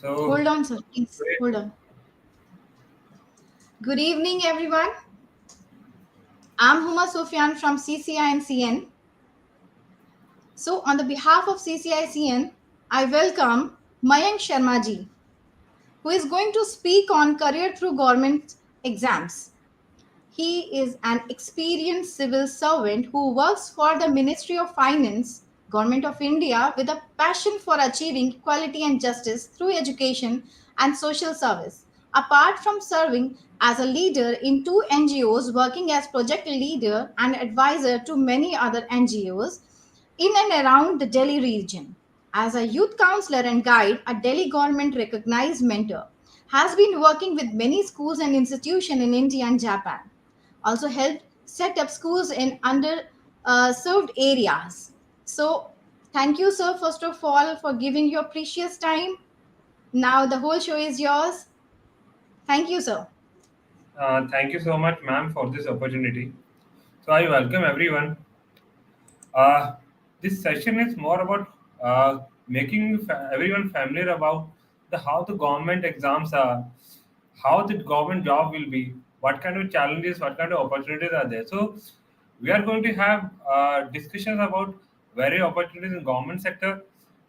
So, Hold on, sir. Please great. hold on. Good evening, everyone. I'm Huma Sufyan from CCI and CN. So, on the behalf of CCI CN, I welcome Mayank Sharma ji, who is going to speak on career through government exams. He is an experienced civil servant who works for the Ministry of Finance, Government of India, with a passion for achieving equality and justice through education and social service. Apart from serving as a leader in two NGOs, working as project leader and advisor to many other NGOs in and around the Delhi region. As a youth counselor and guide, a Delhi government recognized mentor, has been working with many schools and institutions in India and Japan, also helped set up schools in under served areas. So thank you, sir, first of all, for giving your precious time. Now the whole show is yours. Thank you, sir. Thank you so much, ma'am, for this opportunity. So, I welcome everyone. Uh, this session is more about making everyone familiar about how the government exams are, how the government job will be, what kind of challenges, what kind of opportunities are there. So, we are going to have discussions about various opportunities in government sector,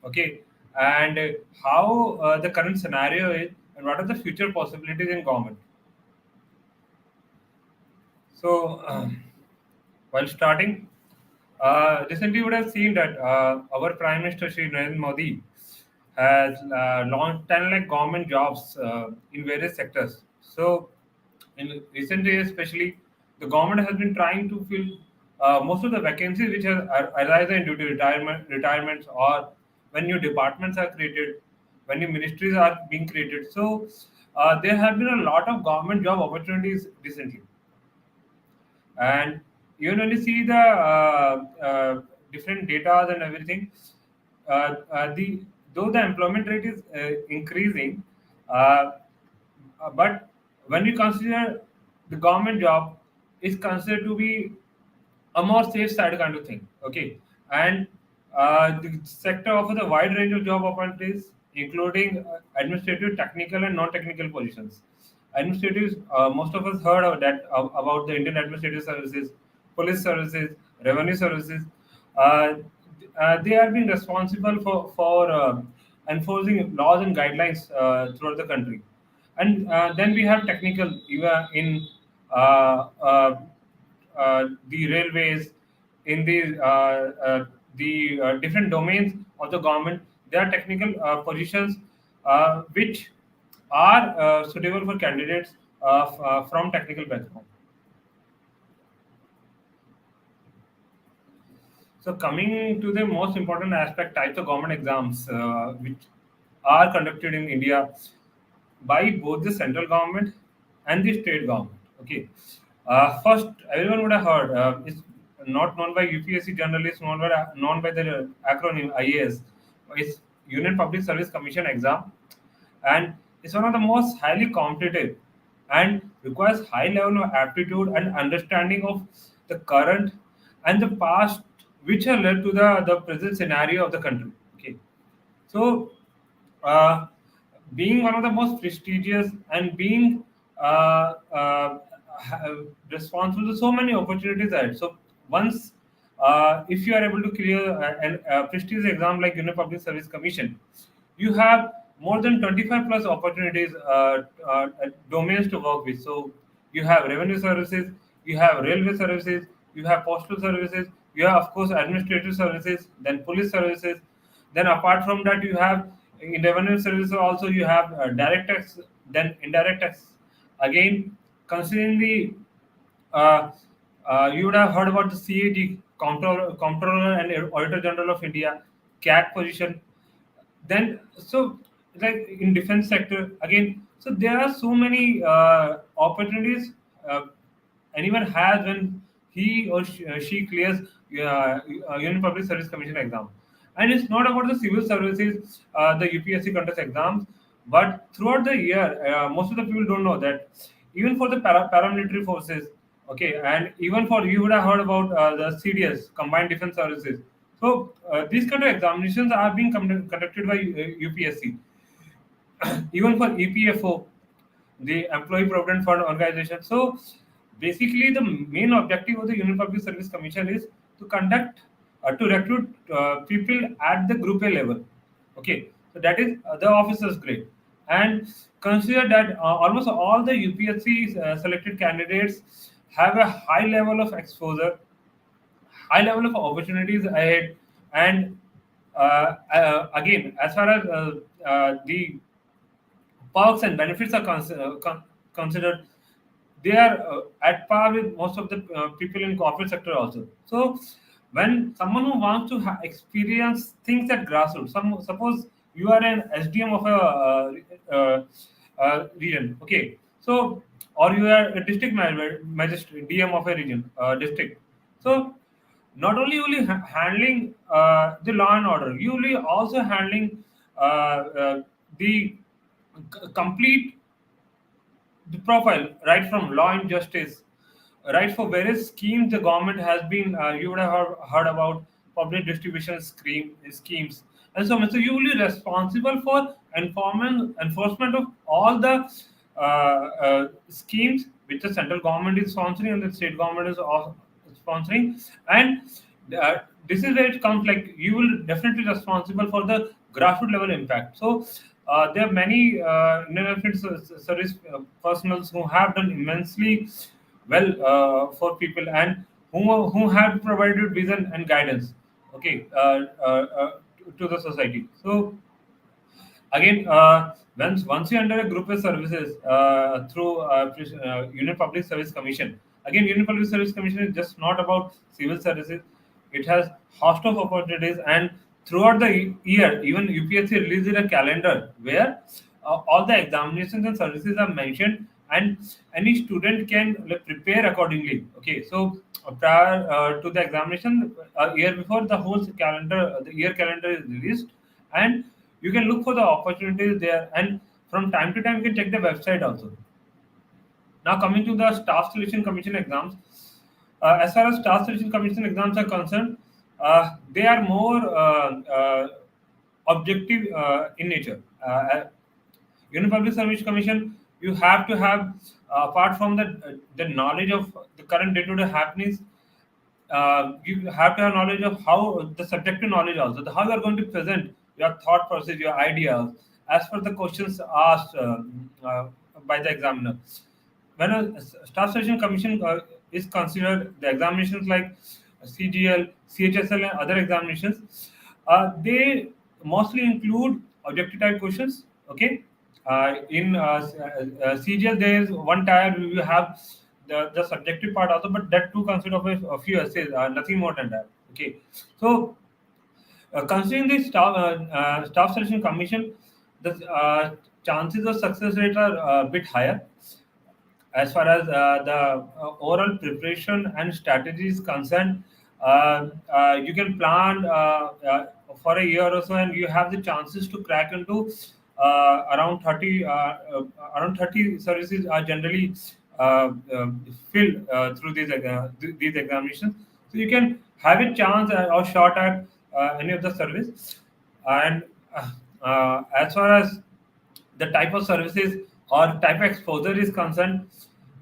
okay, and how the current scenario is, and what are the future possibilities in government. So, while starting, recently you would have seen that our Prime Minister Shri Narendra Modi has launched 10 lakh government jobs in various sectors. So, in recent years, especially, the government has been trying to fill most of the vacancies which are arisen due to retirements, or when new departments are created, when new ministries are being created. So, there have been a lot of government job opportunities recently, and even when you see the different data and everything, the though the employment rate is increasing, uh, but when you consider the government job is considered to be a more safe side kind of thing. Okay, and the sector offers a wide range of job opportunities, including administrative, technical, and non-technical positions. Administrative, most of us heard of that about the Indian Administrative Services, police services, revenue services. Uh, they have been responsible for enforcing laws and guidelines throughout the country, and then we have technical even in the railways, in the different domains of the government. There are technical positions which are suitable for candidates from technical background. So coming to the most important aspect, types of government exams which are conducted in India by both the central government and the state government. Okay. First, everyone would have heard, it's not known by UPSC generally, it's known by the acronym IAS. It's Union Public Service Commission exam, and it's one of the most highly competitive and requires high level of aptitude and understanding of the current and the past, which have led to the present scenario of the country. Okay, so uh, being one of the most prestigious and being responsible to so many opportunities ahead. So once if you are able to clear a prestigious exam like Union Public Service Commission, you have more than 25 plus opportunities, domains to work with. So you have revenue services, you have railway services, you have postal services, you have of course administrative services, then police services. Then apart from that, you have in revenue services also you have direct tax, then indirect tax. Again, considering the you would have heard about the CAG, Comptroller and Auditor General of India, CAT position. Then, so like in defense sector again, so there are so many opportunities uh, anyone has when he or she clears Union Public Service Commission exam. And it's not about the civil services, the UPSC conducts exams, but throughout the year, most of the people don't know that even for the paramilitary forces, okay, and even for you would have heard about the CDS, Combined Defense Services. So these kind of examinations are being conducted by UPSC. even for EPFO, the Employee Provident Fund Organization. So basically, the main objective of the Union Public Service Commission is to conduct to recruit people at the group A level. Okay, so that is the officers grade, and consider that almost all the UPSC selected candidates have a high level of exposure, high level of opportunities ahead, and again, as far as the perks and benefits are considered, they are at par with most of the people in corporate sector also. So when someone who wants to experience things at grassroots, suppose you are an SDM of a region, okay, so or you are a district magistrate, DM of a region, district. So not only will you handling the law and order, you will also handling the complete the profile, right from law and justice, right for various schemes the government has been. You would have heard about public distribution schemes, and so on. So you will be responsible for enforcement of all the schemes which the central government is sponsoring and the state government is also sponsoring, and uh, this is where it comes. Like you will definitely responsible for the grassroots level impact. So there are many independent service personals who have done immensely well for people, and who have provided vision and guidance. Okay, to the society. So again, once you enter a group of services through Union Public Service Commission, again Union Public Service Commission is just not about civil services. It has host of opportunities, and throughout the year, even UPSC releases a calendar where all the examinations and services are mentioned, and any student can like, prepare accordingly. Okay, so prior to the examination, a year before, the whole calendar, the year calendar is released, and you can look for the opportunities there, and from time to time you can check the website also. Now coming to the staff selection commission exams, as far as staff selection commission exams are concerned, they are more objective in nature. Union Public Service Commission, you have to have, apart from the knowledge of the current day-to-day happenings, you have to have knowledge of how the subjective knowledge also, how you are going to present your thought process, your ideas, as per the questions asked by the examiner. When a staff selection commission is considered, the examinations like CGL, CHSL, and other examinations, they mostly include objective type questions. Okay, in CGL, there is one tier we will have the subjective part also, but that too consists of a few essays, nothing more than that. Okay, so considering the staff selection commission, the chances of success rate are a bit higher. As far as the overall preparation and strategy is concerned, you can plan for a year or so, and you have the chances to crack into around 30 around 30 services are generally filled through these examinations. So you can have a chance or shot at any of the service. And as far as the type of services or type of exposure is concerned,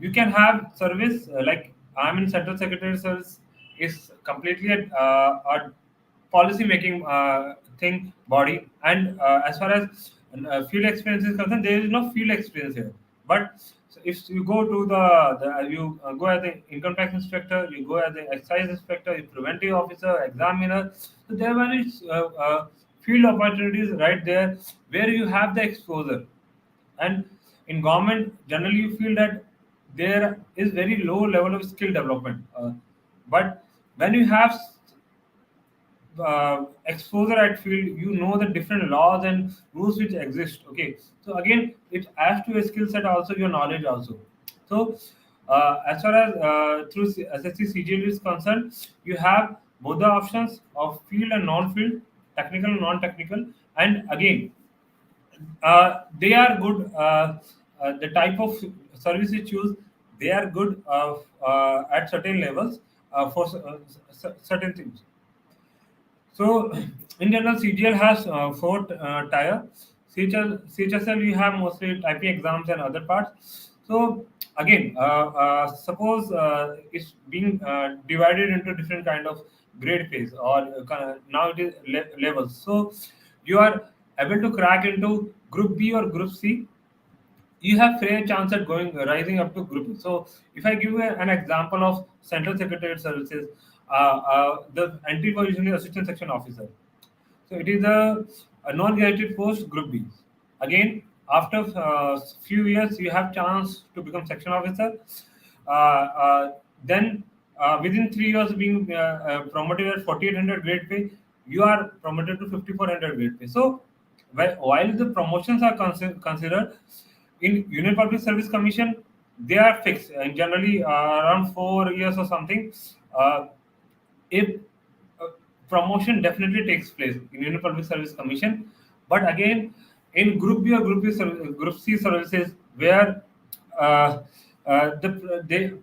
you can have service like I'm in Central Secretary Service is completely a policy making thing body, and as far as field experience is concerned, there is no field experience here. But so if you go to the you go as the income tax inspector, you go as the excise inspector, you preventive officer, examiner. So there are many field opportunities right there where you have the exposure. And in government generally you feel that there is very low level of skill development, but when you have exposure at field, you know the different laws and rules which exist. Okay, so again it adds to a skill set also, your knowledge also. So as far as through SSC CGL is concerned, you have both the options of field and non-field, technical and non-technical. And again, they are good. The type of service you choose, they are good at certain levels for certain things. So in general, CGL has four tier. CHSL, you have mostly typing exams and other parts. So again, suppose it's being divided into different kind of grade phase, or now it is levels. So you are able to crack into Group B or Group C, you have fair chance at going rising up to group. So if I give you an example of Central Secretariat Services, the entry position is Assistant Section Officer. So it is a non-gazetted post, Group B. Again, after few years, you have chance to become section officer. Then within 3 years, being promoted at 4800 grade pay, you are promoted to 5400 grade pay. So while the promotions are considered in Union Public Service Commission, they are fixed and generally around 4 years or something. Uh, if uh, promotion definitely takes place in Union Public Service Commission, but again in Group B or Group C services, where uh,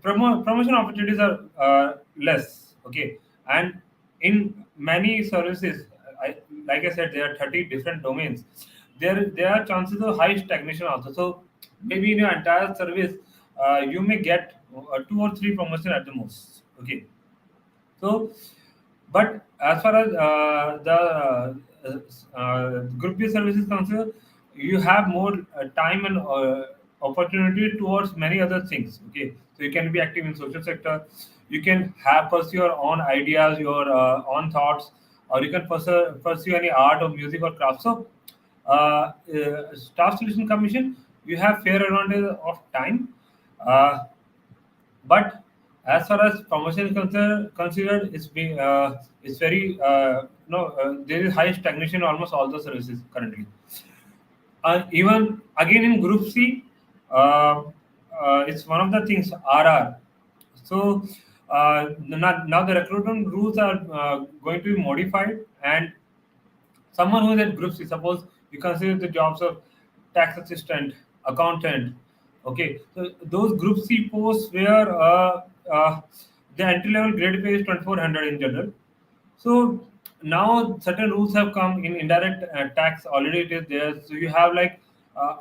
promotion opportunities are less. Okay, and in many services, I, like I said, there are 30 different domains. There are chances of high stagnation also. So maybe in your entire service, you may get 2 or 3 promotion at the most. Okay, so, but as far as Group B service is concerned, you have more time and opportunity towards many other things. Okay, so you can be active in social sector, you can have pursue your own ideas, your own thoughts, or you can pursue any art or music or craft. So, Staff Selection Commission, you have fair advantage of time. Uh, but as far as promotion is considered, it's very no there is high stagnation in almost all the services currently. Even again in Group C, it's one of the things RR. So now the recruitment rules are going to be modified, and someone who is at Group C, suppose you consider the jobs of tax assistant, accountant. Okay, so those Group C posts where the entry level grade pay is 2400 in general. So now certain rules have come in indirect tax, already it is there. So you have like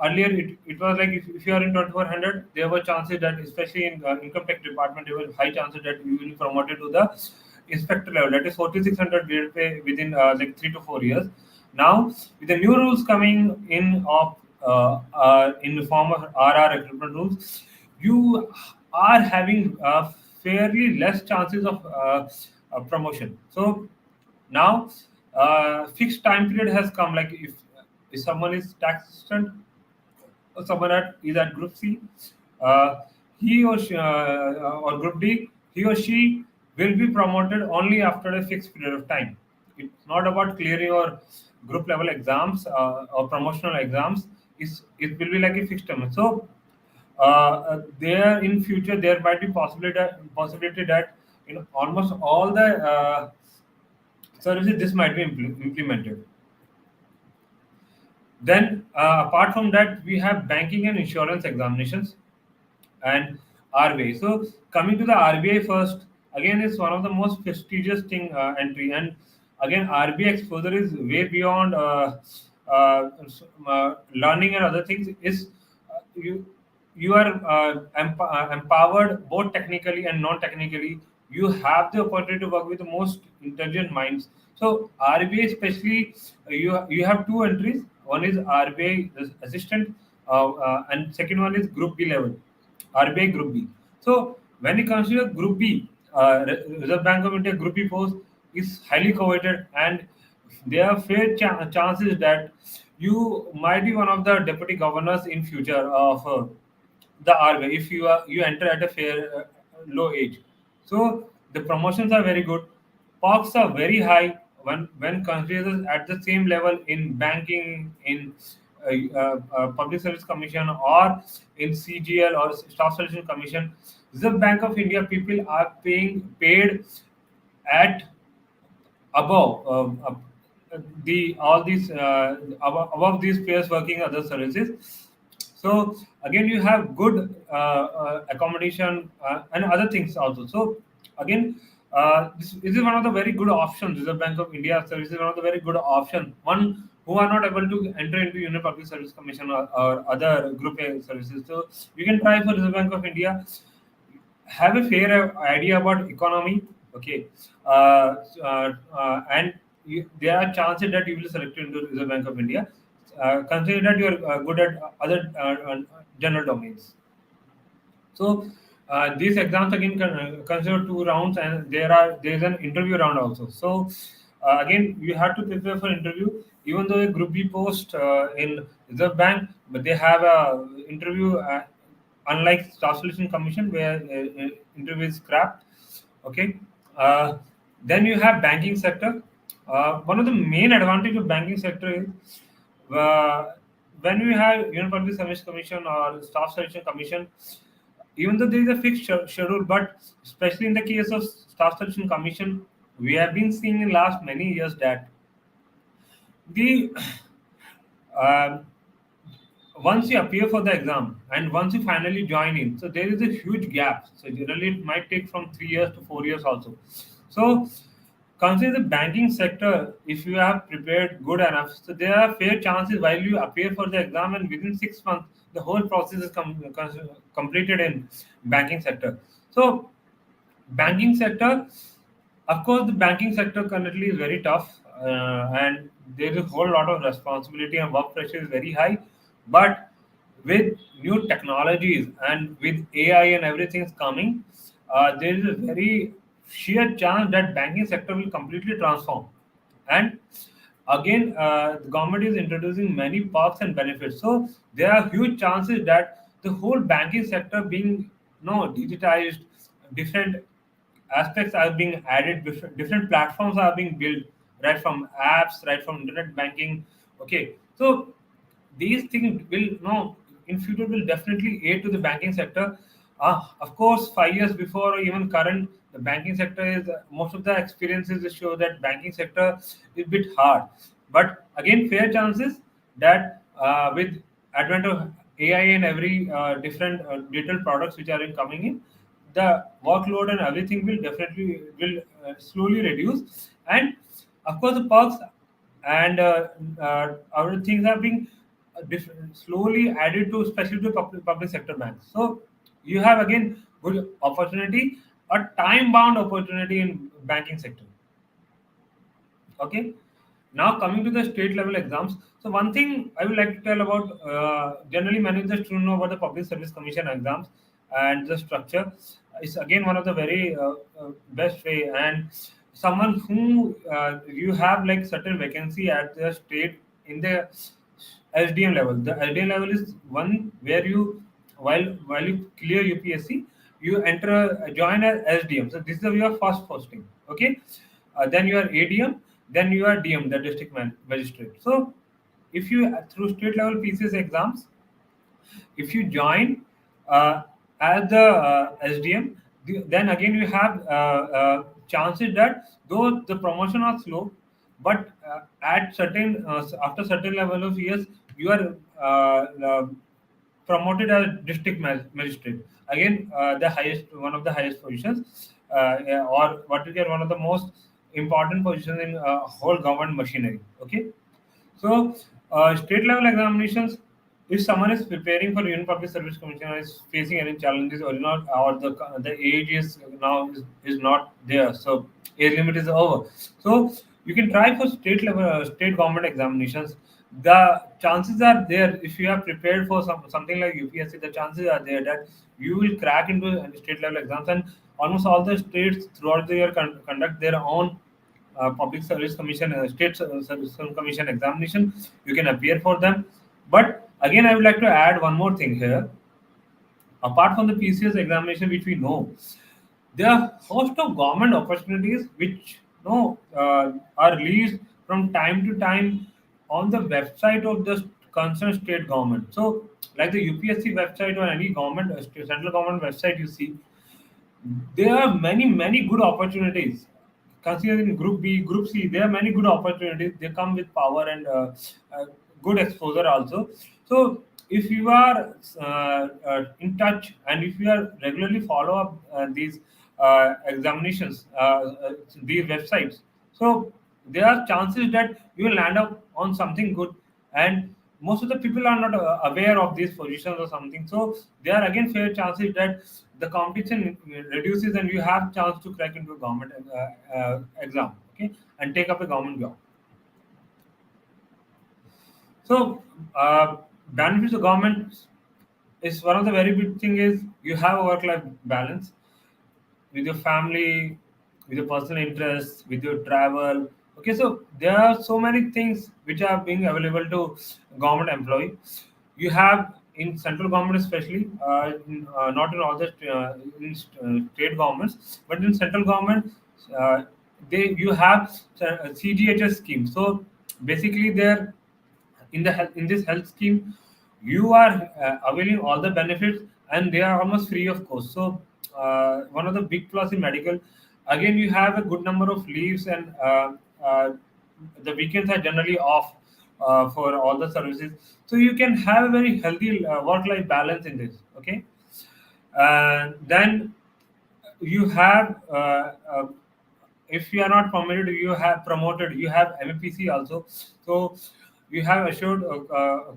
earlier it was like if you are in 2400, there were chances that, especially in income tax department, there were high chances that you will be promoted to the inspector level, that is 4600 grade pay within like 3 to 4 years. Now with the new rules coming in of in the form of RR recruitment rules, you are having fairly less chances of promotion. So now fixed time period has come. Like if someone is tax assistant, or someone is at Group C, uh, he or Group D, he or she will be promoted only after a fixed period of time. It's not about clearing your group level exams or promotional exams. It will be like a fixed term. So there in future there might be possibility that in almost all the services this might be implemented. Then, apart from that, we have banking and insurance examinations and RBI. So, coming to the RBI first, again, it's one of the most prestigious thing entry, and again, RBI exposure is way beyond learning and other things. Is you are empowered both technically and non-technically. You have the opportunity to work with the most intelligent minds. So RBI, especially, you have two entries. One is RBI the assistant, and second one is Group B level, RBI Group B. So when you consider Group B, Reserve Bank of India Group B post is highly coveted, and there are fair chances that you might be one of the deputy governors in future of the RBI if you enter at a fair low age. So the promotions are very good. Perks are very high when considered at the same level in banking, in Public Service Commission, or in CGL or Staff Selection Commission. Reserve Bank of India people are paying paid at above the all these above these players working other services. So again, you have good accommodation and other things also. So again, this is one of the very good options. Reserve Bank of India service is one of the very good option. One who are not able to enter into Union Public Service Commission or other Group A services. So you can try for Reserve Bank of India. Have a fair idea about economy. Okay, and there are chances that you will select into Reserve Bank of India. Consider that you are good at other general domains. So these exams again consider two rounds, and there is an interview round also. So again, you have to prepare for interview. Even though a Group B post in Reserve Bank, but they have a interview. Unlike Staff Selection Commission, where interview is scrapped. Okay. Uh, then you have banking sector. One of the main advantage of banking sector is when we have Union Public Service Commission or Staff Selection Commission, even though there is a fixed schedule, but especially in the case of Staff Selection Commission, we have been seeing in last many years that the um, once you appear for the exam and once you finally join in, so there is a huge gap. So generally it might take from 3 years to 4 years also. So consider the banking sector. If you have prepared good enough, so there are fair chances while you appear for the exam, and within 6 months the whole process is completed in banking sector. So banking sector, of course, the banking sector currently is very tough, and there is a whole lot of responsibility and work pressure is very high. But with new technologies and with AI and everything is coming, there is a very sheer chance that banking sector will completely transform. And again, the government is introducing many perks and benefits. So there are huge chances that the whole banking sector being digitized, different aspects are being added, different platforms are being built, right from apps, right from internet banking. Okay, so these things will in future will definitely aid to the banking sector. Of course, 5 years before or even current, the banking sector is most of the experiences show that banking sector is a bit hard. But again, fair chances that with advent of AI and every different digital products which are in coming in, the workload and everything will definitely will slowly reduce. And of course, the perks and other things are being slowly added to, especially to public sector banks. So you have again good opportunity, a time bound opportunity in banking sector. Okay. Now coming to the state level exams. So one thing I would like to tell about, generally managers to know about the Public Service Commission exams and the structure. Is again one of the very best way, and someone who you have like certain vacancy at the state in the SDM level. The SDM level is one where you while you clear UPSC, you enter join as SDM. So this is your first posting. Okay, then you are ADM, then you are DM, the district magistrate. So if you through state level PCS exams, if you join uh, as the SDM, then again you have chances that though the promotion are slow, but at certain after certain level of years, you are promoted as district magistrate. Again, the highest one of the highest positions, yeah, or what you get one of the most important positions in whole government machinery. Okay, so, state level examinations, if someone is preparing for Union Public Service Commission and is facing any challenges or not, or the age is now is not there, so age limit is over. So you can try for state level state government examinations. The chances are there if you have prepared for something like UPSC. The chances are there that you will crack into state level exams, and almost all the states throughout the year conduct their own public service commission, state service commission examination. You can appear for them. But again, I would like to add one more thing here. Apart from the PCS examination, which we know, there are host of government opportunities which are released from time to time on the website of the concerned state government. So, like the UPSC website or any government central government website, you see there are many good opportunities. Considering Group B, Group C, there are many good opportunities. They come with power and good exposure also. So if you are in touch and if you are regularly follow up these examinations, these websites, so there are chances that you will land up on something good, and most of the people are not aware of these positions or something. So there are again fair chances that the competition reduces and you have chance to crack into a government exam, okay, and take up a government job. So benefits of government is one of the very big thing is you have a work life balance with your family, with your personal interests, with your travel. Okay, so there are so many things which are being available to government employee. You have in central government especially, not in all the state governments, but in central government, uh, they you have CGHS scheme. So basically, there in the in this health scheme you are availing all the benefits and they are almost free of cost. So one of the big plus in medical, again you have a good number of leaves, and the weekends are generally off for all the services, so you can have a very healthy work life balance in this, okay. And then you have if you are not promoted, you have promoted, you have MPC also. So you have assured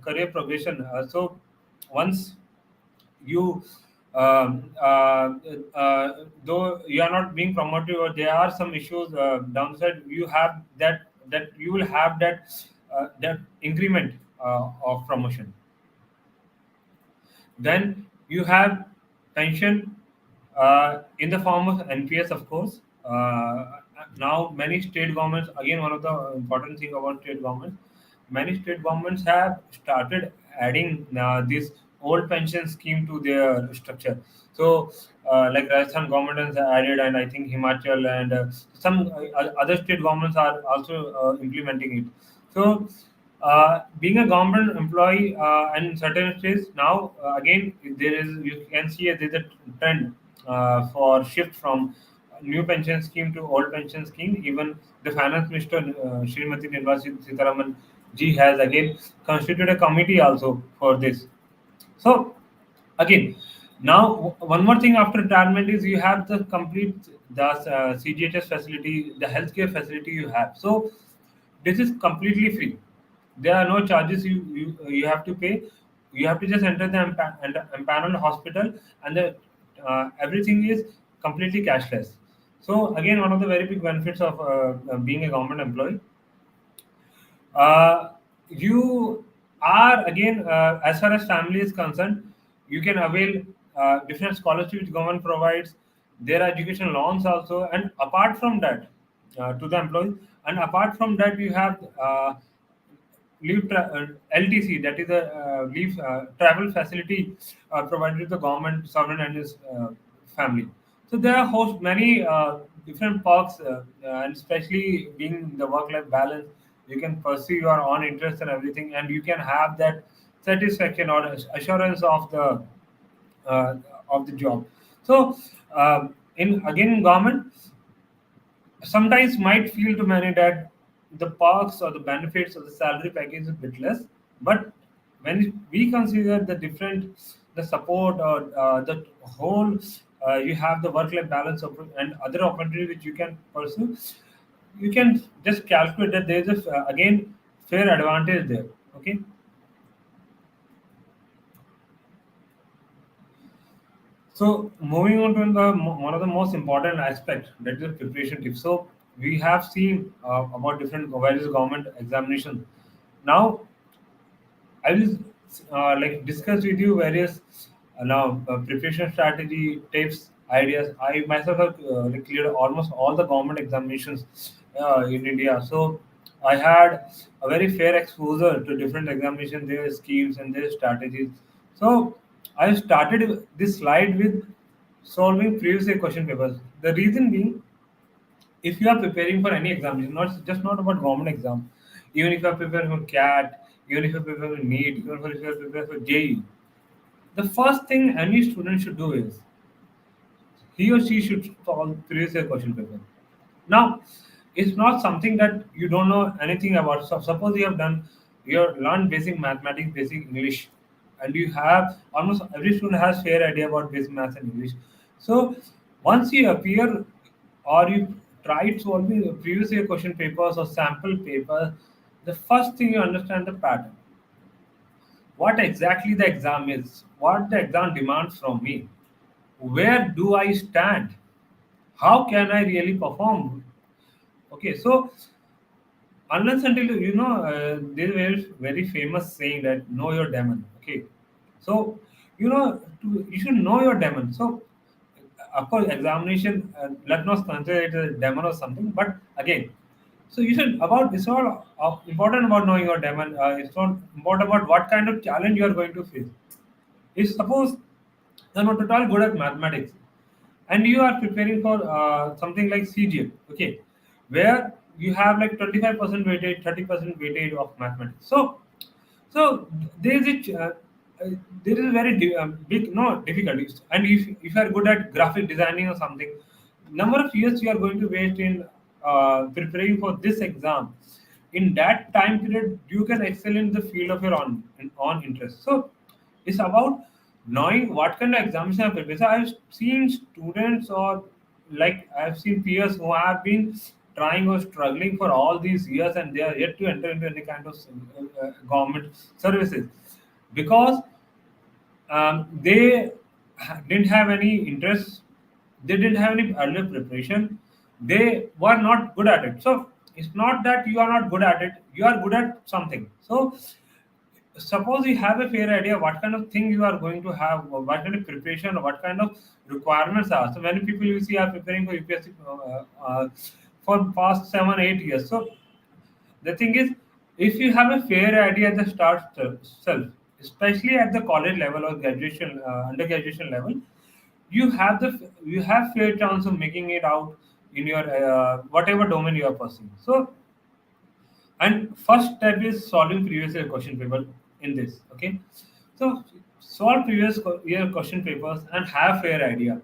career progression. So once you though you are not being promoted or there are some issues downside, you have that you will have that increment of promotion. Then you have pension in the form of NPS, of course. Now, many state governments, again, one of the important thing about state governments, many state governments have started adding this old pension scheme to their structure. So, like Rajasthan government has added, and I think Himachal and some other state governments are also implementing it. So, being a government employee and certain states now, again there is, you can see there's a trend for shift from new pension scheme to old pension scheme. Even the finance minister Srimati Nirmala Sitharaman ji has again constituted a committee also for this. So again, now one more thing after retirement is you have the complete the CGHS facility, the healthcare facility you have. So this is completely free. There are no charges you have to pay. You have to just enter the empaneled hospital, and the everything is completely cashless. So again, one of the very big benefits of being a government employee. You are again, as far as family is concerned, you can avail different scholarships which government provides. There are education loans also, and apart from that, to the employees, and apart from that, you have LTC, that is a leave travel facility provided to the government, sovereign, and his family. So there are host many different perks, and especially being the work-life balance, you can pursue your own interests and everything, and you can have that satisfaction or assurance uh, of the job. So in again in government, sometimes might feel to many that the perks or the benefits of the salary package is a bit less, but when we consider the different, the support or the whole, you have the work-life balance and other opportunities which you can pursue, you can just calculate that there is a again fair advantage there, okay. So moving on to the one of the most important aspect, that is the preparation tips. So we have seen about different various government examinations. Now I will like discuss with you various now preparation strategy tips ideas. I myself have like cleared almost all the government examinations in India. So I had a very fair exposure to different examinations, their schemes and their strategies. So I started this slide with solving previous year question papers. The reason being, if you are preparing for any exam, it's not just not about government exam. Even if you are preparing for CAT, even if you are preparing for NEET, even if you are preparing for JE, the first thing any student should do is he or she should solve previous year question paper. Now, it's not something that you don't know anything about. So suppose you have done, you have learned basic mathematics, basic English, and you have almost every student has fair idea about basic maths and English. So once you appear or you tried solving previous year question papers or sample papers, the first thing you understand the pattern, what exactly the exam is, what the exam demands from me, where do I stand, how can I really perform. Okay, so unless until there's a very famous saying that know your demon. Okay, so you should know your demon. So of course examination, let not consider it a demon or something, but again, so you should about it's all important about knowing your demon. It's not important about what kind of challenge you are going to face. If suppose you're not at all good at mathematics and you are preparing for something like CGL, okay, where you have like 25% weightage, 30% weightage of mathematics. So there is there is a very big no difficulties. And if you are good at graphic designing or something, number of years you are going to waste in preparing for this exam. In that time period, you can excel in the field of your on interest. So it's about knowing what kind of examination are prepared. So I've seen students or like I've seen peers who have been trying or struggling for all these years and they are yet to enter into any kind of government services because they didn't have any interest, they didn't have any earlier preparation, they were not good at it. So it's not that you are not good at it, you are good at something. So suppose you have a fair idea what kind of thing you are going to have, or what kind of preparation, or what kind of requirements are. So many people you see are preparing for UPSC for past 7 8 years. So the thing is, if you have a fair idea at the start self, especially at the college level or graduation, undergraduation level, you have fair chance of making it out in your whatever domain you are pursuing. So and first step is solving previous year question paper in this. Okay, so solve previous year question papers and have fair idea.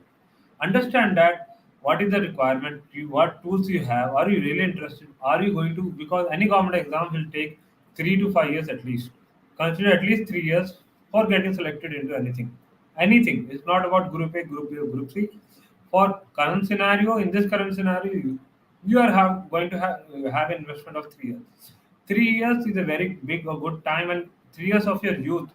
Understand that what is the requirement, what tools you have. Are you really interested? Are you going to, because any government exam will take 3 to 5 years at least. Consider at least 3 years for getting selected into anything. Anything. It's not about group A, group B, or group C. For current scenario, in this current scenario, you are going to have investment of 3 years. 3 years is a very big or good time, and 3 years of your youth.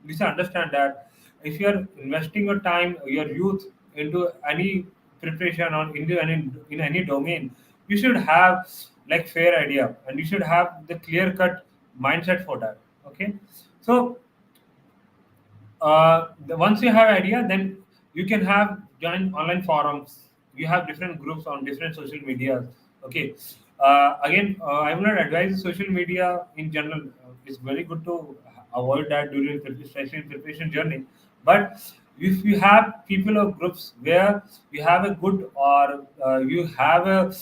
You should understand that if you are investing your time, your youth into any preparation or into any in any domain, you should have like fair idea and you should have the clear cut mindset for that. Okay, so once you have idea, then you can have join online forums, you have different groups on different social medias. Okay, again, I will not advise social media in general. It's very good to avoid that during especially in preparation journey. But if you have people or groups where you have a good or you have a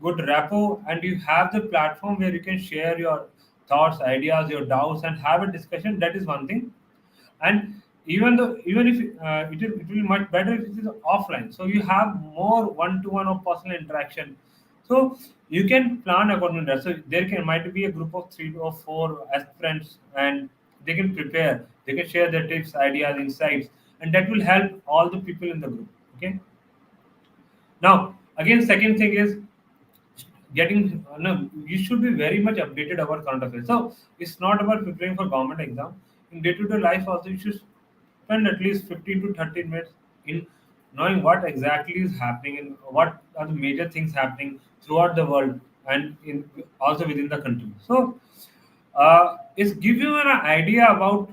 good rapport and you have the platform where you can share your thoughts, ideas, your doubts and have a discussion, that is one thing. And even if it will be much better if it is offline, so you have more one-to-one or personal interaction, so you can plan according to that. So there can might be a group of 3 or 4 aspirants and they can prepare, they can share their tips, ideas, insights, and that will help all the people in the group. Okay, now again, second thing is getting no, you should be very much updated about current affairs. So it's not about preparing for government exam. In day-to-day life also, you should spend at least 15 to 30 minutes in knowing what exactly is happening and what are the major things happening throughout the world and in also within the country. So it's give you an idea about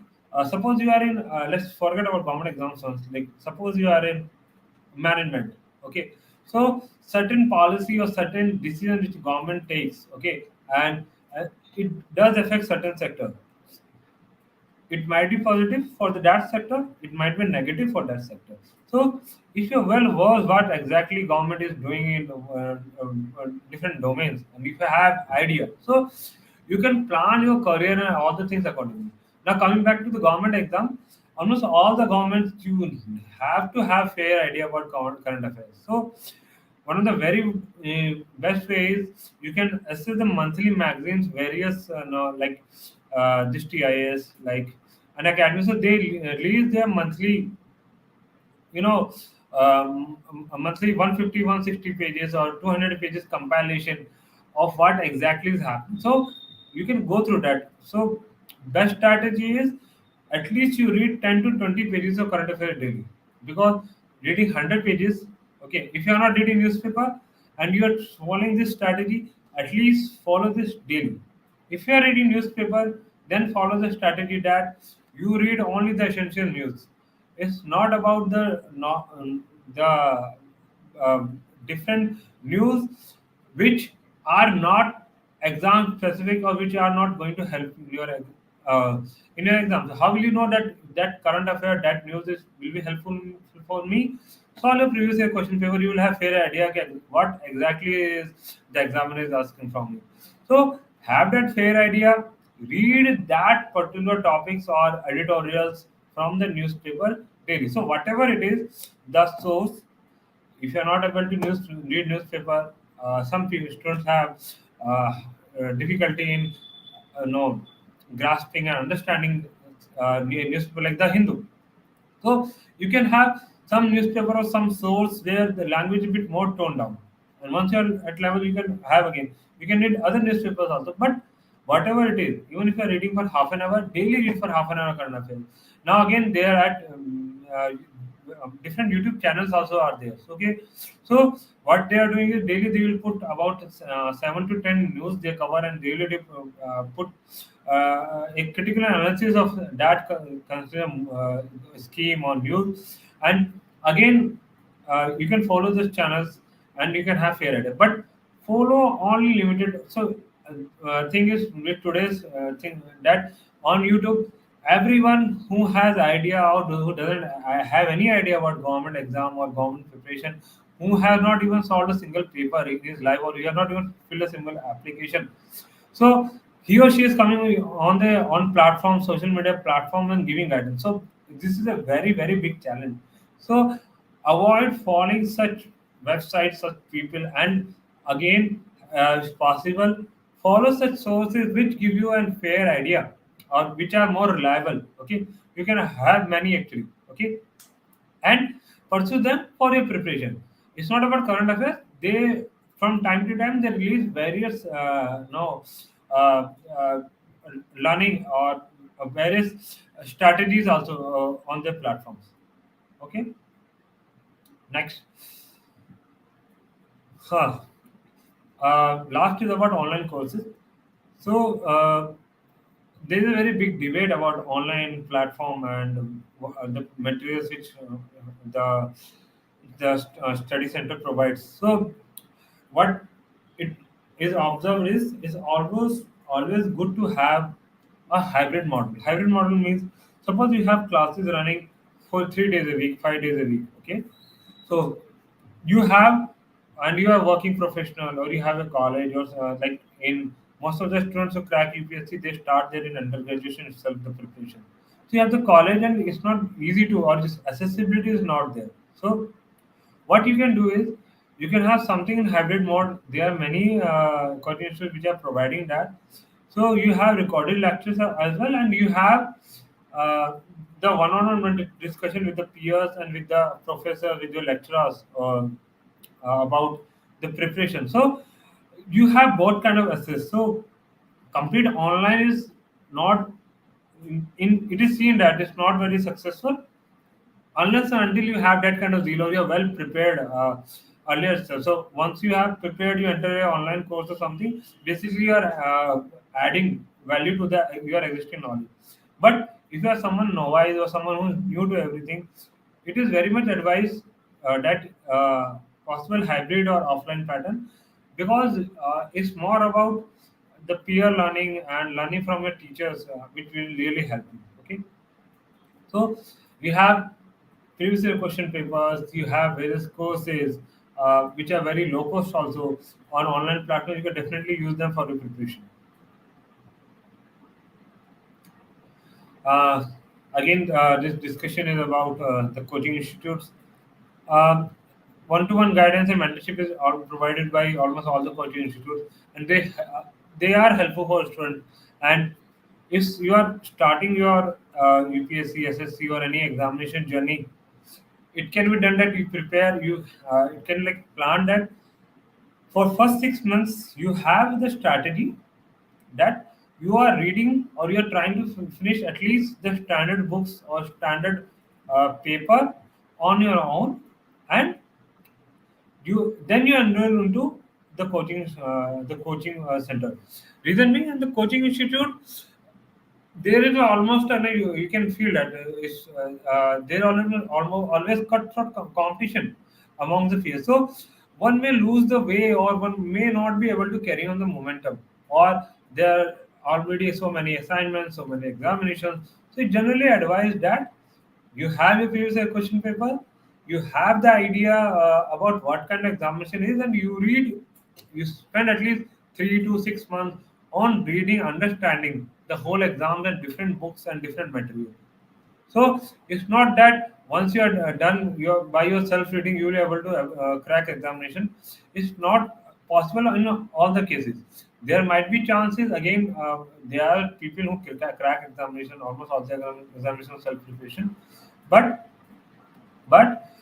suppose you are in let's forget about government exams once. Like suppose you are in management. Okay, so certain policy or certain decision which government takes, okay, and it does affect certain sector. It might be positive for that sector, it might be negative for that sector. So if you're well versed what exactly government is doing in different domains, and if you have idea, so you can plan your career and all the things accordingly. Now coming back to the government exam, almost all the governments you have to have fair idea about current affairs. So one of the very best ways you can assess the monthly magazines, various no, like this TIS, like an academy. So they release their monthly, you know, a monthly 150, 160 pages or 200 pages compilation of what exactly is happening. So you can go through that. So best strategy is at least you read 10 to 20 pages of current affairs daily, because reading 100 pages, okay, if you are not reading newspaper and you are following this strategy, at least follow this daily. If you are reading newspaper, then follow the strategy that you read only the essential news. It's not about the no, the different news which are not exam specific or which are not going to help uh, in your exam. So how will you know that that current affair, that news is will be helpful for me? Solve a previous year question paper. You will have fair idea okay, what exactly is the examiner is asking from you. So have that fair idea. Read that particular topics or editorials from the newspaper daily. So whatever it is, the source, if you are not able to read newspaper, some people, students have difficulty in no grasping and understanding newspaper like the Hindu. So you can have some newspaper or some source where the language is a bit more toned down. And once you're at level, you can have again. You can read other newspapers also. But whatever it is, even if you're reading for half an hour, daily read for half an hour current affairs. Now again, they are at different YouTube channels also are there. So, okay, so what they are doing is daily they will put about 7 to 10 news they cover, and they will put a critical analysis of that consider scheme or news, and again you can follow those channels and you can have fair idea, but follow only limited. So thing is with today's thing that on YouTube, everyone who has idea or who doesn't have any idea about government exam or government preparation, who has not even solved a single paper in his life, or he has not even filled a single application, so he or she is coming on the on platform, social media platform, and giving guidance. So this is a very very big challenge. So avoid following such websites, such people, and again, if possible, follow such sources which give you a fair idea or which are more reliable. Okay, you can have many actually. Okay, and pursue them for your preparation. It's not about current affairs. They from time to time they release various no uh, uh, learning or various strategies also on their platforms. Okay, next. Huh. Last is about online courses. So there is a very big debate about online platform and the materials which the study center provides. So what it is observed is always good to have a hybrid model. Hybrid model means suppose you have classes running for 3 days a week, 5 days a week. Okay, so you have and you are working professional or you have a college or like in most of the students who crack UPSC, they start there in undergraduation itself the preparation. So you have the college and it's not easy to, or just accessibility is not there. So what you can do is you can have something in hybrid mode. There are many coaching institutes which are providing that. So you have recorded lectures as well, and you have uh, the one-on-one discussion with the peers and with the professor, with your lecturers about the preparation. So you have both kind of assist. So complete online is not it is seen that it's not very successful unless and until you have that kind of zeal or you're well prepared earlier itself. So once you have prepared, you enter an online course or something. Basically, you are adding value to the your existing knowledge. But if you are someone novice or someone who is new to everything, it is very much advised that possible hybrid or offline pattern, because it's more about the peer learning and learning from your teachers, which will really help you. Okay, so we have previous year question papers, you have various courses which are very low cost also on online platforms. You can definitely use them for your preparation. Uh, Again, this discussion is about the coaching institutes. Um, One-to-one guidance and mentorship is all provided by almost all the coaching institutes, and they are helpful for students. And if you are starting your UPSC, SSC, or any examination journey, it can be done that you prepare you it can like plan that for first 6 months you have the strategy that you are reading or you are trying to finish at least the standard books or standard paper on your own, and you enroll into the coaching center. Reason being, in the coaching institute there is almost you can feel that there almost always cut short competition among the peers. So one may lose the way, or one may not be able to carry on the momentum, or there are already so many assignments, so many examinations. So it generally advised that you have your previous year question paper, you have the idea about what kind of examination is, and you spend at least 3 to 6 months on reading, understanding the whole exam and different books and different material. So it's not that once you are done your by yourself reading you will be able to crack examination. It's not possible in all the cases. There might be chances again. There are people who crack examination, almost all the examination self preparation, but but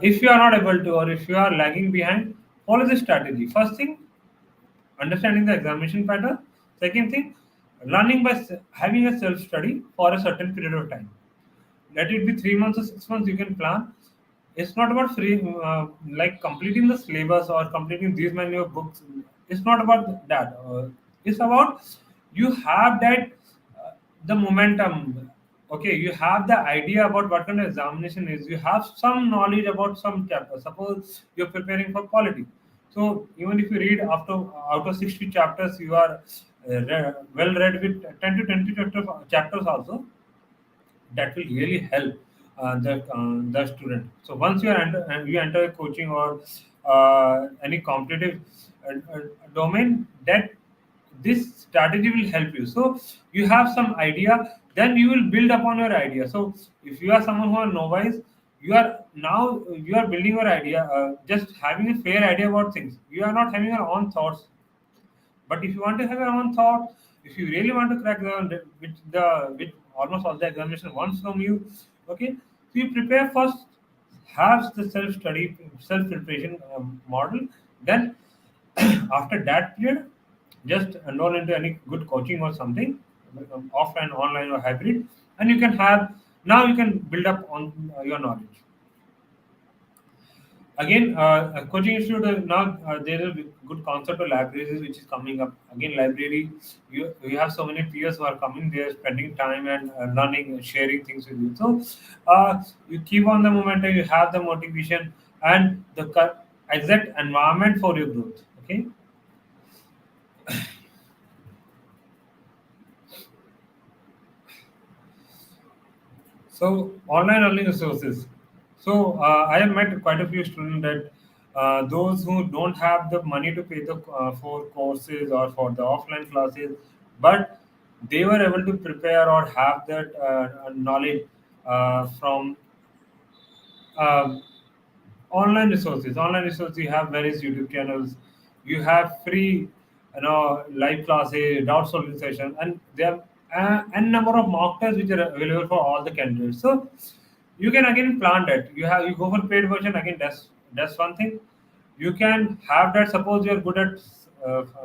if you are not able to, or if you are lagging behind, follow the strategy. First thing, understanding the examination pattern. Second thing, learning by having a self study for a certain period of time. Let it be 3 months or 6 months. You can plan. It's not about free like completing the syllabus or completing these many of books. It's not about that. It's about you have that the momentum. Okay, you have the idea about what kind of examination is. You have some knowledge about some chapter. Suppose you're preparing for quality. So even if you read after out of 60 chapters, you are well read with 10 to 20 chapters also, that will really help the student. So once you enter a coaching or any competitive domain, that this strategy will help you. So you have some idea, then you will build upon your idea. So if you are someone who are novice, you are building your idea, just having a fair idea about things. You are not having your own thoughts, but if you want to have your own thought, if you really want to crack which almost all the examination wants from you, okay, so you prepare first, have the self study, self preparation model. Then after that period, just enroll into any good coaching or something, offline, online, or hybrid, and you can have now you can build up on your knowledge. Again, a coaching institute now there is a good concept of libraries which is coming up. Again, library, you have so many peers who are coming there, spending time and learning, and sharing things with you. So you keep on the momentum, you have the motivation and the exact environment for your growth. Okay. So online learning resources. So I have met quite a few students that those who don't have the money to pay the for courses or for the offline classes, but they were able to prepare or have that knowledge from um, online resources. You have various YouTube channels, you have free live classes, doubt solving sessions, and there are n number of mock tests which are available for all the candidates. So you can again plan that you go for paid version. Again, that's one thing. You can have that. Suppose you're good at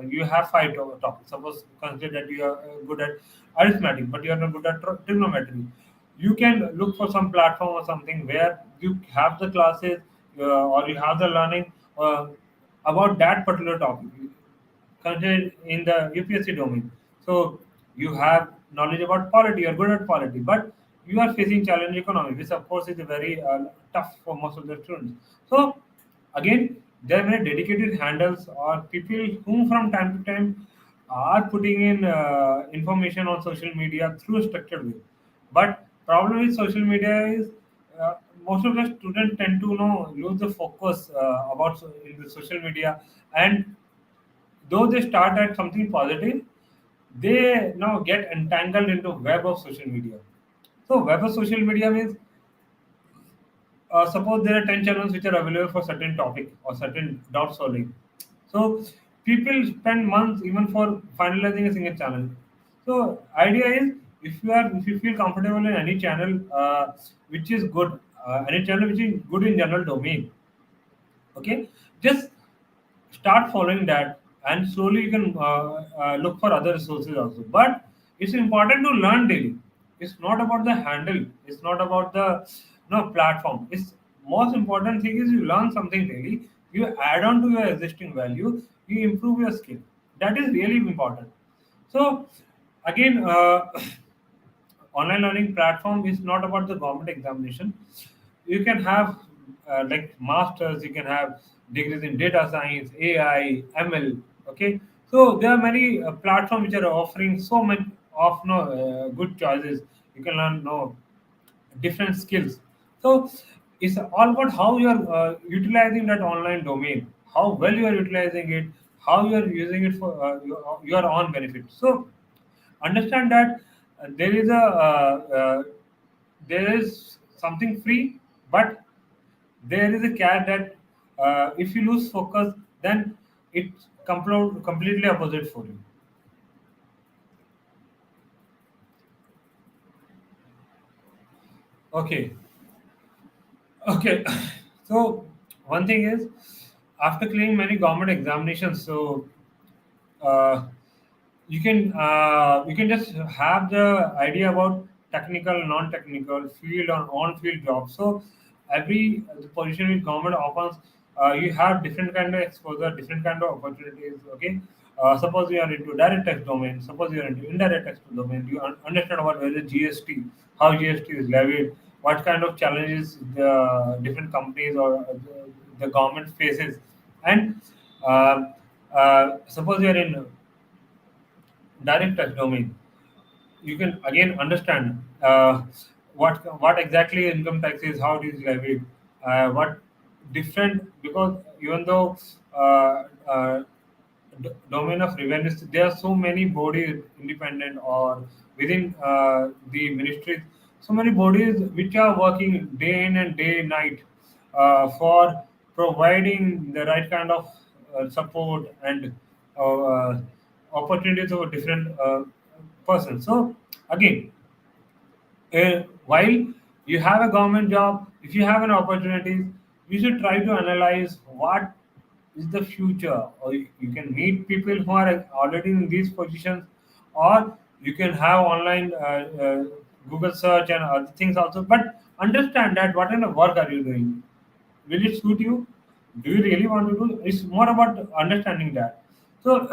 you have five topics. Suppose consider that you are good at arithmetic, but you are not good at trigonometry. You can look for some platform or something where you have the classes or you have the learning about that particular topic considered in the UPSC domain. So you have knowledge about polity, you're good at polity, but you are facing challenge economy, which of course is very tough for most of the students. So again, there are many dedicated handles or people whom from time to time are putting in information on social media through a structured way. But problem with social media is most of the students tend to lose the focus in the social media, and though they start at something positive, they now get entangled into web of social media. So web of social media means suppose there are 10 channels which are available for certain topic or certain doubt solving. So people spend months even for finalizing a single channel. So idea is if you feel comfortable in any channel which is good, any channel which is good in general domain. Okay, just start following that, and slowly you can look for other resources also. But it's important to learn daily. It's not about the handle, it's not about the platform. It's most important thing is you learn something daily, you add on to your existing value, you improve your skill. That is really important. So again, online learning platform is not about the government examination. You can have like masters, you can have degrees in data science, AI, ML. Okay, so there are many platforms which are offering so many of good choices. You can learn different skills. So it's all about how you are utilizing that online domain, how well you are utilizing it, how you are using it for your own benefit. So understand that there is something free, but there is a catch that if you lose focus, then it's completely opposite for you. Okay, okay. So one thing is, after clearing many government examinations, so uh, you can just have the idea about technical, non-technical, field or on-field jobs. So every position with government opens, you have different kind of exposure, different kind of opportunities. Okay, suppose you are into direct tax domain, suppose you are into indirect tax domain. You understand about whether GST, how GST is levied, what kind of challenges the different companies or the government faces, and uh, suppose you are in direct touch domain, you can again understand what exactly income tax is, how it is levied, what different, because even though domain of revenues, there are so many bodies independent or within the ministries, so many bodies which are working day in and day night for providing the right kind of support and opportunities for different persons. So again, while you have a government job, if you have an opportunity, you should try to analyze what is the future, or you can meet people who are already in these positions, or you can have online Google search and other things also. But understand that what kind of work are you doing? Will it suit you? Do you really want to do? It's more about understanding that. So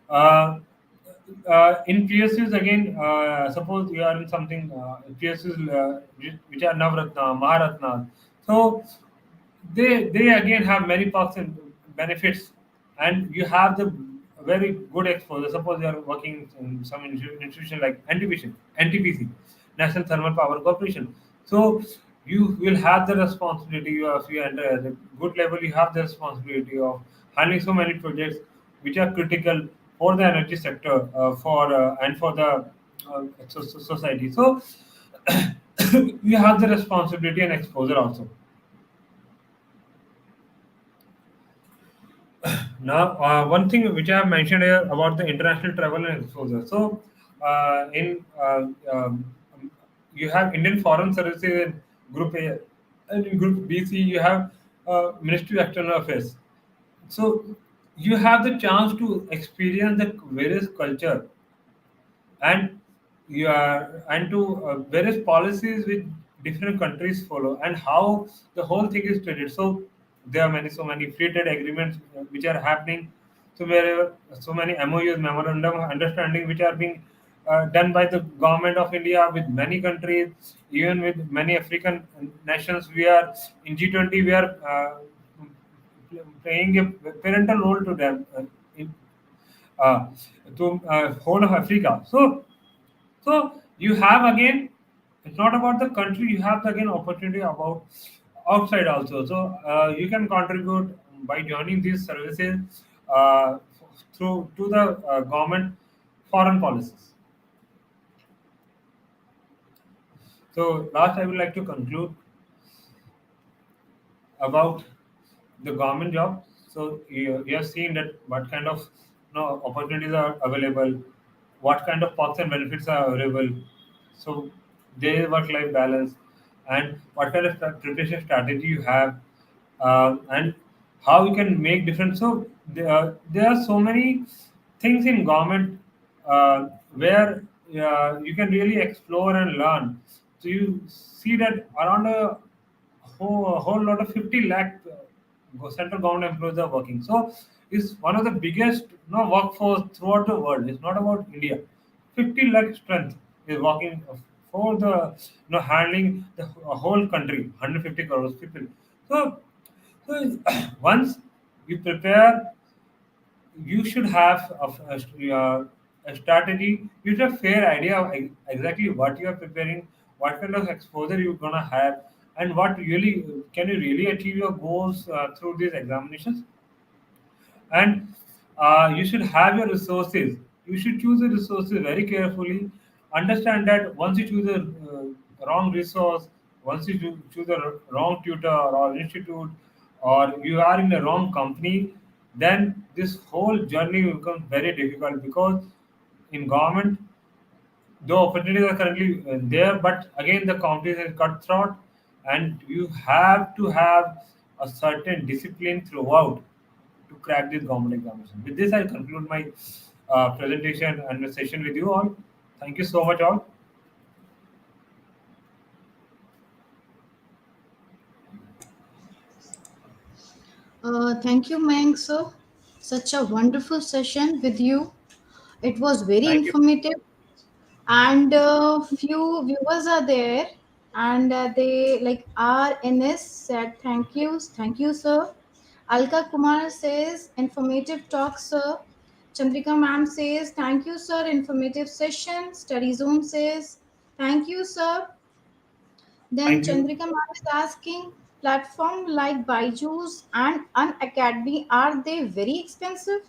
uh, in PSUs again, suppose you are in something PSUs which are Navratna, Maharatna. So they again have many perks and benefits, and you have the very good exposure. Suppose you are working in some institution like NTPC, National Thermal Power Corporation. So you will have the responsibility of, you enter at a good level, you have the responsibility of handling so many projects which are critical for the energy sector, for and for the society. So you have the responsibility and exposure also. Now, one thing which I have mentioned here about the international travel and exposure. So, in you have Indian Foreign Services in Group A, and in Group BC you have Ministry of External Affairs. So, you have the chance to experience the various culture, and you are and to various policies which different countries follow, and how the whole thing is treated. So there are so many free trade agreements which are happening. So wherever, so many MOUs, memorandum of understanding, which are being done by the government of India with many countries, even with many African nations. We are in G20, we are playing a parental role to them, in, uh, to whole of Africa. So you have again, it's not about the country. You have again opportunity about outside also. So you can contribute by joining these services through to the government foreign policies. So last, I would like to conclude about the government job. So you have seen that what kind of opportunities are available, what kind of perks and benefits are available. So there is work-life balance. and what kind of preparation strategy you have, and how you can make difference. So there are so many things in government where you can really explore and learn. So you see that around a whole lot of 50 lakh central government employees are working. So it's one of the biggest workforce throughout the world. It's not about India. 50 lakh strength is working for the handling the whole country, 150 crores people. So, so once you prepare, you should have a strategy. You should have fair idea of exactly what you are preparing, what kind of exposure you're gonna have, and what really can you really achieve your goals through these examinations. And you should have your resources. You should choose the resources very carefully. Understand that once you choose a wrong resource, once you choose a wrong tutor or institute, or you are in the wrong company, then this whole journey will become very difficult, because in government, the opportunities are currently there, but again the competition is cutthroat, and you have to have a certain discipline throughout to crack this government examination. With this, I conclude my presentation and the session with you all. Thank you so much, all. Thank you, Mayank, sir. Such a wonderful session with you. It was very Thank you. informative, and few viewers are there, and they like RNS said thank you, sir. Alka Kumar says informative talk, sir. Chandrika ma'am says thank you, sir. Informative session. Study zone says thank you, sir. Then Thank you. Chandrika ma'am is asking platform like Byju's and Unacademy, are they very expensive?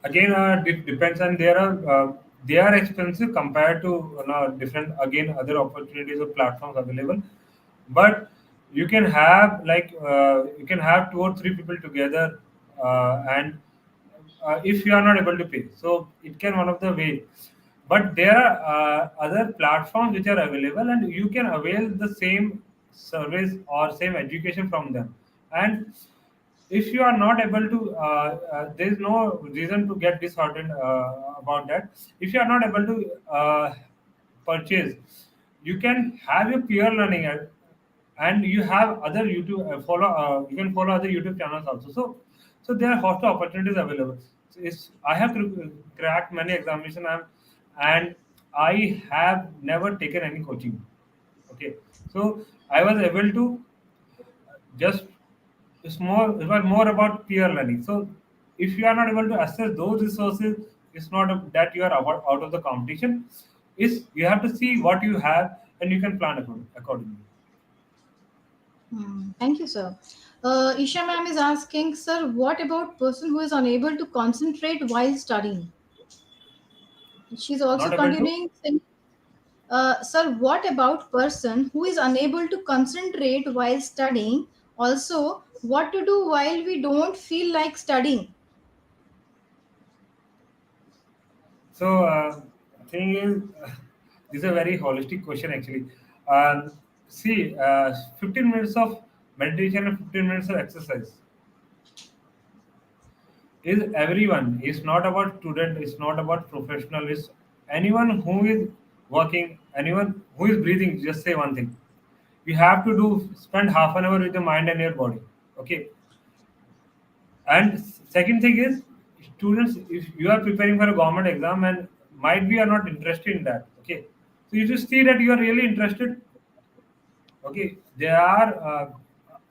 Again, depends, and there are they are expensive compared to different, again, other opportunities or platforms available. But you can have you can have two or three people together, and if you are not able to pay, so it can one of the way. But there are other platforms which are available, and you can avail the same service or same education from them. And if you are not able to there is no reason to get disheartened about that. If you are not able to purchase, you can have your peer learning, and you have other YouTube follow you can follow other YouTube channels also. So there are host of opportunities available. So I have cracked many examinations, and I have never taken any coaching. Okay, so I was able to just it was more about peer learning. So if you are not able to access those resources, it's not that you are out of the competition. Is you have to see what you have, and you can plan accordingly. Thank you, sir. Isha ma'am is asking, sir, what about person who is unable to concentrate while studying? She's also Not able to. continuing saying, sir, what about person who is unable to concentrate while studying? Also, what to do while we don't feel like studying? So thing is, this is a very holistic question actually. See, 15 minutes of meditation and 15 minutes of exercise is everyone. It's not about student. It's not about professional. It's anyone who is working, anyone who is breathing. Just say one thing. You have to do spend half an hour with your mind and your body. Okay. And second thing is, students, if you are preparing for a government exam and might be you are not interested in that. Okay. So you just see that you are really interested. Okay, there are.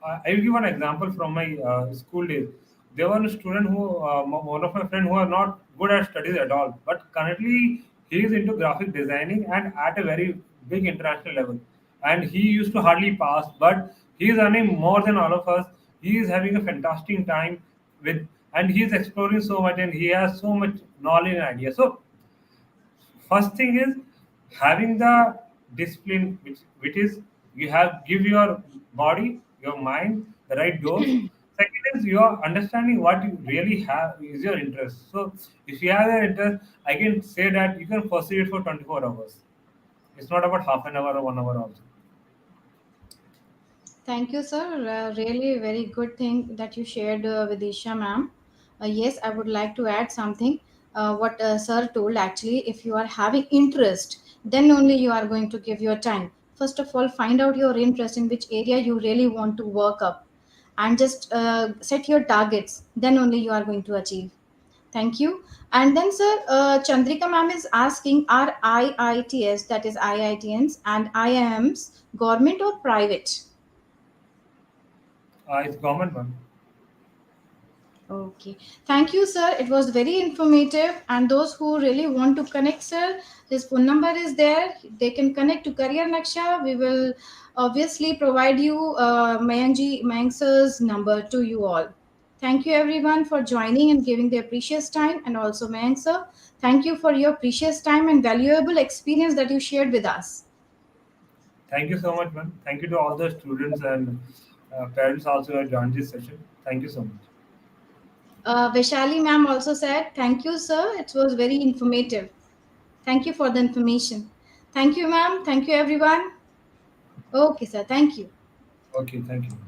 I will give an example from my school days. There was a student one of my friend who are not good at studies at all, but currently he is into graphic designing and at a very big international level. And he used to hardly pass, but he is earning more than all of us. He is having a fantastic time with, and he is exploring so much, and he has so much knowledge and idea. So first thing is having the discipline, which is you have give your body, your mind the right dose. Second is you are understanding what you really have is your interest. So if you have an interest, I can say that you can pursue it for 24 hours. It's not about half an hour or 1 hour also. Thank you, sir. Really, very good thing that you shared with Isha, ma'am. Yes, I would like to add something. What sir told actually, if you are having interest, then only you are going to give your time. First of all, find out your interest in which area you really want to work up, and just set your targets. Then only you are going to achieve. Thank you. And then, sir, Chandrika ma'am is asking, are IITs, that is IITNs, and IIMs government or private? It's government one. Okay. Thank you, sir. It was very informative. And those who really want to connect, sir, his phone number is there. They can connect to Career Naksha. We will obviously provide you Mayank sir's number to you all. Thank you, everyone, for joining and giving their precious time. And also, Mayank sir, thank you for your precious time and valuable experience that you shared with us. Thank you so much, man. Thank you to all the students and parents also who have joined this session. Thank you so much. Vaishali ma'am also said, thank you, sir. It was very informative. Thank you for the information. Thank you, ma'am. Thank you, everyone. Okay, sir. Thank you. Okay, thank you.